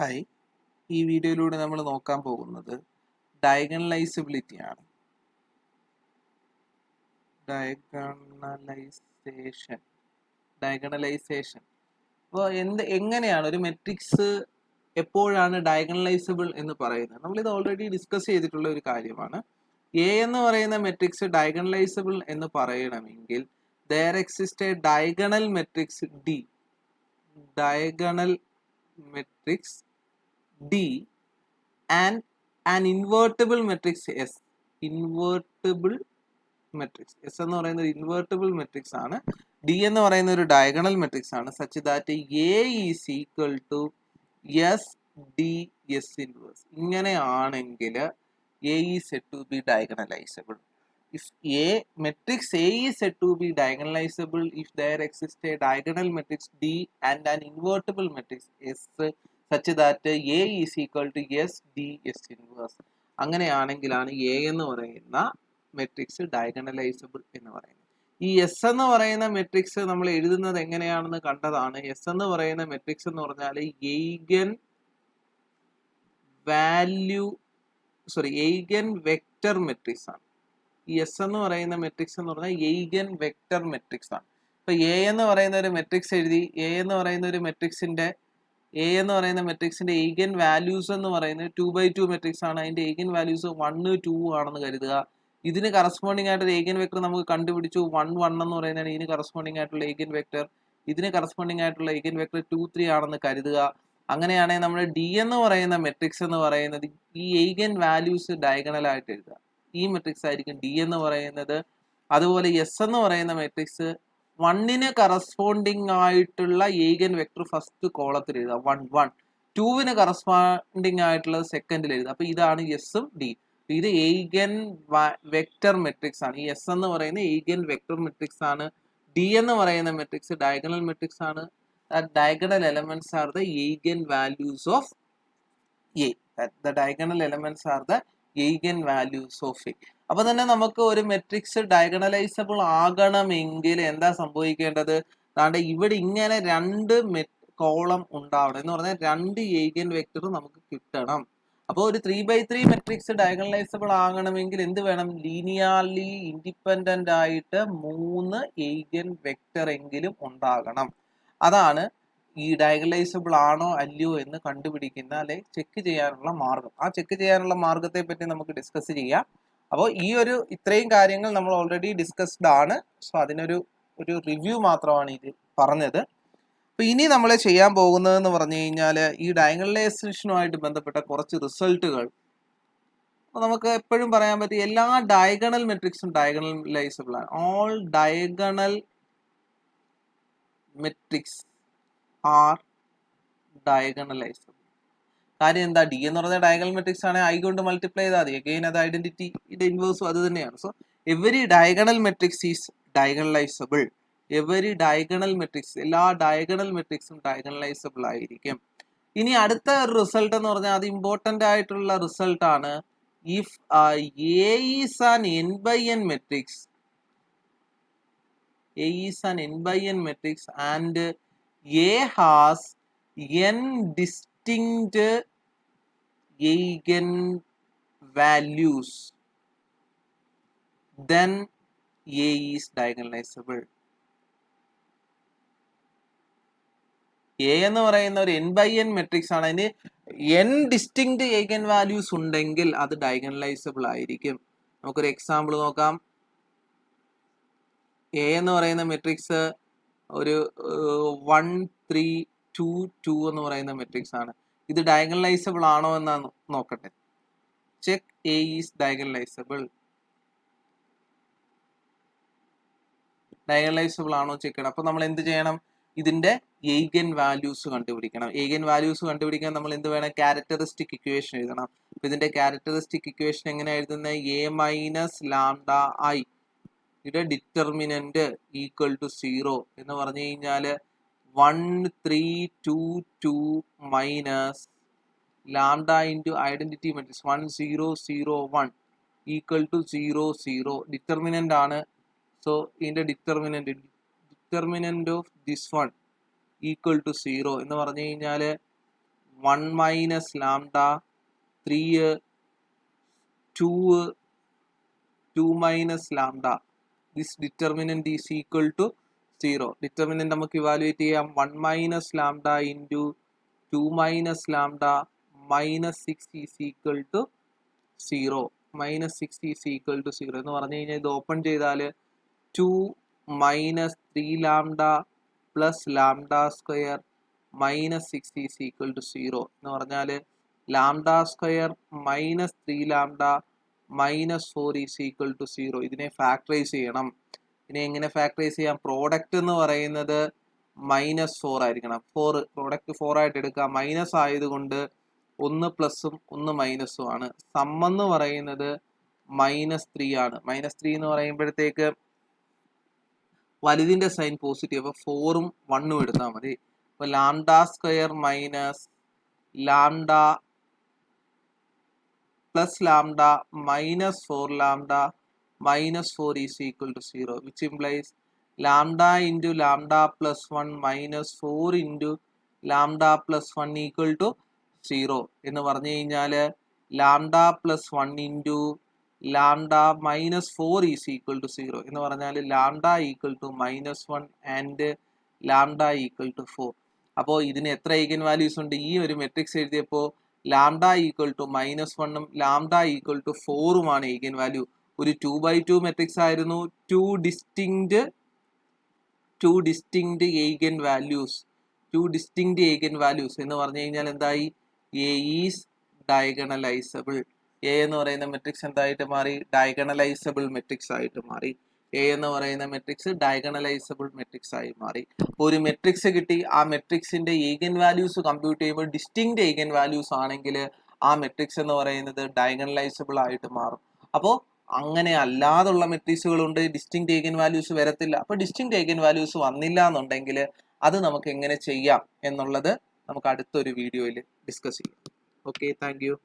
Hi, ഈ വീഡിയോയിലൂടെ നമ്മൾ നോക്കാൻ പോകുന്നത് ഡയഗണലൈസബിലിറ്റി ആണ്. ഡയഗണലൈസേഷൻ അപ്പോൾ എങ്ങനെയാണ് ഒരു മെട്രിക്സ് എപ്പോഴാണ് ഡയഗണലൈസബിൾ എന്ന് പറയുന്നത്? നമ്മളിത് ഓൾറെഡി ഡിസ്കസ് ചെയ്തിട്ടുള്ള ഒരു കാര്യമാണ്. എ എന്ന് പറയുന്ന മെട്രിക്സ് ഡയഗണലൈസബിൾ എന്ന് പറയണമെങ്കിൽ there exists a diagonal matrix D. Diagonal matrix D and an invertible matrix S. Invertible matrix S എന്ന് പറയുന്നത് ഒരു ഇൻവേർട്ടിബിൾ മെട്രിക്സ് ആണ്. D എന്ന് പറയുന്ന ഒരു ഡയഗണൽ മെട്രിക്സ് ആണ്. Such that A is equal to S D S inverse. ഇങ്ങനെയാണെങ്കിൽ A is said to be diagonalizable. If A matrix A is said to be diagonalizable if there exists a diagonal matrix D and an invertible matrix S such that A is equal to S D S inverse. അങ്ങനെയാണെങ്കിലാണ് A എന്ന് പറയുന്ന matrix diagonalisable എന്ന് പറയുന്നത്. ഈ S എന്ന് പറയുന്ന matrix നമ്മൾ എഴുതുന്നത് എങ്ങനെയാണെന്ന് കണ്ടതാണ്. എസ് എന്ന് പറയുന്ന മെട്രിക്സ് എന്ന് പറഞ്ഞാൽ എയ്ഗൻ വെക്റ്റർ മെട്രിക്സ് ആണ്. ഈ എസ് എന്ന് പറയുന്ന മെട്രിക്സ് എന്ന് പറഞ്ഞാൽ എയ്ഗൻ വെക്റ്റർ മെട്രിക്സ് ആണ്. ഇപ്പൊ എ എന്ന് പറയുന്ന ഒരു മെട്രിക്സ് എഴുതി. എ എന്ന് പറയുന്ന മെട്രിക്സിന്റെ എയ്ഗൻ വാല്യൂസ് എന്ന് പറയുന്നത് 2/2 മെട്രിക്സ് ആണ്. അതിന്റെ എയ്ഗൻ വാല്യൂസ് 1, 2 ആണെന്ന് കരുതുക. ഇതിന് കറസ്പോണ്ടിങ് ആയിട്ട് എയ്ഗൻ വെക്ടർ നമുക്ക് കണ്ടുപിടിച്ചു. 1, 1 എന്ന് പറയുന്നതാണ് ഇതിന് കറസ്പോണ്ടിങ് ആയിട്ടുള്ള എയ്ഗൻ വെക്ടർ. ഇതിന് കറസ്പോണ്ടിങ് ആയിട്ടുള്ള എയ്ഗൻ വെക്ടർ 2, 3 ആണെന്ന് കരുതുക. അങ്ങനെയാണെങ്കിൽ നമ്മൾ ഡി എന്ന് പറയുന്ന മെട്രിക്സ് എന്ന് പറയുന്നത് ഈ എയ്ഗൻ വാല്യൂസ് ഡയഗണൽ ആയിട്ട് എഴുതുക. ഈ മെട്രിക്സ് ആയിരിക്കും ഡി എന്ന് പറയുന്നത്. അതുപോലെ എസ് എന്ന് പറയുന്ന മെട്രിക്സ് 1ന് കറസ്പോണ്ടിങ് ആയിട്ടുള്ള എയ്ഗൻ വെക്ടർ ഫസ്റ്റ് കോളത്തിൽ എഴുതുക 1, 1. 2ന് കറസ്പോണ്ടിങ് ആയിട്ടുള്ളത് സെക്കൻഡിൽ എഴുതുക. അപ്പൊ ഇതാണ് എസും ഡി. ഇത് എയ്ഗൻ വെക്റ്റർ മെട്രിക്സ് ആണ്. ഈ എസ് എന്ന് പറയുന്ന എയ്ഗൻ വെക്റ്റർ മെട്രിക്സ് ആണ്. ഡി എന്ന് പറയുന്ന മെട്രിക്സ് ഡയഗണൽ മെട്രിക്സ് ആണ്. Diagonal elements are the eigenvalues of A. The diagonal elements are the eigenvalues of A. അപ്പൊ തന്നെ നമുക്ക് ഒരു മെട്രിക്സ് ഡയഗണലൈസബിൾ ആകണമെങ്കിൽ എന്താ സംഭവിക്കേണ്ടത്? അതാണ്ട് ഇവിടെ ഇങ്ങനെ 2 കോളം ഉണ്ടാവണം എന്ന് പറഞ്ഞാൽ 2 എയ്ഗൻ വെക്ടർ നമുക്ക് കിട്ടണം. അപ്പോൾ ഒരു 3/3 മെട്രിക്സ് ഡയഗണലൈസബിൾ ആകണമെങ്കിൽ എന്ത് വേണം? ലീനിയർലി ഇൻഡിപെൻഡന്റ് ആയിട്ട് 3 എയ്ഗൻ വെക്ടർ എങ്കിലും ഉണ്ടാകണം. അതാണ് ഈ ഡയഗണലൈസബിൾ ആണോ അല്ലയോ എന്ന് കണ്ടുപിടിക്കുന്ന അല്ലെ ചെക്ക് ചെയ്യാനുള്ള മാർഗം. ആ ചെക്ക് ചെയ്യാനുള്ള മാർഗത്തെ പറ്റി നമുക്ക് ഡിസ്കസ് ചെയ്യാം. അപ്പോൾ ഇത്രയും കാര്യങ്ങൾ നമ്മൾ ഓൾറെഡി ഡിസ്കസ്ഡ് ആണ്. സോ അതിനൊരു റിവ്യൂ മാത്രമാണ് ഇത് പറഞ്ഞത്. അപ്പൊ ഇനി നമ്മൾ ചെയ്യാൻ പോകുന്നതെന്ന് പറഞ്ഞു കഴിഞ്ഞാൽ ഈ ഡയഗണലൈസേഷനുമായിട്ട് ബന്ധപ്പെട്ട കുറച്ച് റിസൾട്ടുകൾ. നമുക്ക് എപ്പോഴും പറയാൻ പറ്റും എല്ലാ ഡയഗണൽ മെട്രിക്സും ഡയഗണലൈസബിൾ ആണ്. All diagonal matrix are diagonalisable. കാര്യം എന്താ? ഡി എന്ന് പറഞ്ഞാൽ ഡയഗണൽ മെട്രിക്സ് ആണ്. ഐ കൊണ്ട് മൾട്ടിപ്ലൈ ചെയ്താൽ മതി. അഗെയിൻ അത് ഐഡന്റിറ്റി ഇൻവേഴ്സും അത് തന്നെയാണ്. So every diagonal matrix is diagonalisable. Every diagonal matrix, എല്ലാ ഡയഗണൽ മെട്രിക്സും ഡയഗണലൈസബിൾ ആയിരിക്കും. ഇനി അടുത്ത റിസൾട്ട് എന്ന് പറഞ്ഞാൽ അത് ഇമ്പോർട്ടന്റ് ആയിട്ടുള്ള റിസൾട്ട് ആണ്. If A is an n/n matrix, A is an n/n matrix and A has n distinct eigenvalues, then A is diagonalizable. A എന്ന് പറയുന്ന ഒരു n/n മെട്രിക്സ് ആണ്. അതിന് n ഡിസ്റ്റിങ്ക്ട് eigen വാല്യൂസ് ഉണ്ടെങ്കിൽ അത് ഡയഗണലൈസബിൾ ആയിരിക്കും. നമുക്കൊരു എക്സാമ്പിൾ നോക്കാം. എ എന്ന് പറയുന്ന മെട്രിക്സ് ഒരു 1, 3, 2, 2 എന്ന് പറയുന്ന മെട്രിക്സ് ആണ്. ഇത് ഡയഗണലൈസബിൾ ആണോ എന്നാണ് നോക്കട്ടെ. Check A is diagonalisable. Diagonalisable ആണോ ചെക്ക് ചെയ്യണം. അപ്പൊ നമ്മൾ എന്ത് ചെയ്യണം? ഇതിന്റെ എയ്ഗൻ വാല്യൂസ് കണ്ടുപിടിക്കണം. എയ്ഗൻ വാല്യൂസ് കണ്ടുപിടിക്കാൻ നമ്മൾ എന്ത് വേണം? ക്യാരക്ടറിസ്റ്റിക് ഇക്വേഷൻ എഴുതണം. അപ്പൊ ഇതിന്റെ ക്യാരക്ടറിസ്റ്റിക് ഇക്വേഷൻ എങ്ങനെ എഴുതുന്നത്? A - λI യുടെ ഡിറ്റർമിനന്റ് ഈക്വൽ ടു 0 എന്ന് പറഞ്ഞു കഴിഞ്ഞാല് 1, 3, 2, 2 minus lambda into identity matrix 1, 0, 0, 1 equal to 0, 0. Determinant ആണ്. സോ ഇതിന്റെ determinant of this one equal to 0 എന്ന് പറഞ്ഞു കഴിഞ്ഞാല് 1 minus lambda 3 2 minus lambda. This determinant is equal to 0. Determinant നമുക്ക് ഇവാലുവേറ്റ് ചെയ്യാം. 1 minus lambda into 2 minus lambda minus 6 is equal to 0. Minus 6 is equal to 0 എന്ന് പറഞ്ഞു കഴിഞ്ഞാൽ ഇത് ഓപ്പൺ ചെയ്താൽ 2 minus 3 lambda plus lambda square minus 6 is equal to 0 എന്ന് പറഞ്ഞാൽ lambda square minus 3 lambda minus 4 is equal to 0. ഇതിനെ factorise ചെയ്യണം. ഇനി എങ്ങനെ ഫാക്ടറൈസ് ചെയ്യാം? പ്രോഡക്റ്റ് എന്ന് പറയുന്നത് -4 ആയിരിക്കണം. പ്രോഡക്റ്റ് 4 ആയിട്ട് എടുക്കുക. മൈനസ് ആയതുകൊണ്ട് 1 പ്ലസും 1 മൈനസും ആണ്. സം എന്ന് പറയുന്നത് -3 ആണ്. -3 എന്ന് പറയുമ്പോഴത്തേക്ക് വലുതിന്റെ സൈൻ പോസിറ്റീവ്. അപ്പോൾ 4ഉം 1ഉം എടുത്താൽ മതി. അപ്പോൾ lambda square minus lambda plus lambda minus 4 lambda minus 4 is equal to 0, which implies lambda into lambda plus 1 minus 4 into lambda plus 1 equal to 0. എന്ന് പറഞ്ഞു കഴിഞ്ഞാൽ lambda plus 1 into lambda minus 4 is equal to 0 എന്ന് പറഞ്ഞാൽ lambda equal to -1 and lambda equal to 4. അപ്പോൾ ഇതിന് എത്ര eigen values ഉണ്ട്? ഈ ഒരു മെട്രിക്സ് എഴുതിയപ്പോൾ ലാംഡ ഈക്വൽ ടു -1ഉം ലാംഡ ഈക്വൽ ടു 4ഉമാണ് ഐഗൻ വാല്യൂ. ഒരു 2x2 മെട്രിക്സ് ആയിരുന്നു. ടു ഡിസ്റ്റിങ്ക്ട് eigen values എന്ന് പറഞ്ഞു കഴിഞ്ഞാൽ എന്തായി? A is diagonalisable. എ എന്ന് പറയുന്ന മെട്രിക്സ് എന്തായിട്ട് മാറി? ഡയഗണലൈസബിൾ മെട്രിക്സ് ആയിട്ട് മാറി. എ എന്ന് പറയുന്ന മെട്രിക്സ് ഡയഗണലൈസബിൾ മെട്രിക്സ് ആയി മാറി. ഒരു മെട്രിക്സ് കിട്ടി. ആ മെട്രിക്സിന്റെ eigen values കമ്പ്യൂട്ട് ചെയ്യുമ്പോൾ ഡിസ്റ്റിങ്ക്ട് eigen values ആണെങ്കിൽ ആ മെട്രിക്സ് എന്ന് പറയുന്നത് ഡയഗണലൈസബിൾ ആയിട്ട് മാറും. അപ്പോൾ അങ്ങനെ അല്ലാതുള്ള മെട്രിക്സുകളുണ്ട്, ഡിസ്റ്റിങ്ക്ട് eigen values വരത്തില്ല. അപ്പോൾ ഡിസ്റ്റിങ്ക്ട് eigen values വന്നില്ല എന്നുണ്ടെങ്കിൽ അത് നമുക്ക് എങ്ങനെ ചെയ്യാം എന്നുള്ളത് നമുക്ക് അടുത്തൊരു വീഡിയോയിൽ ഡിസ്കസ് ചെയ്യാം. Okay, thank you.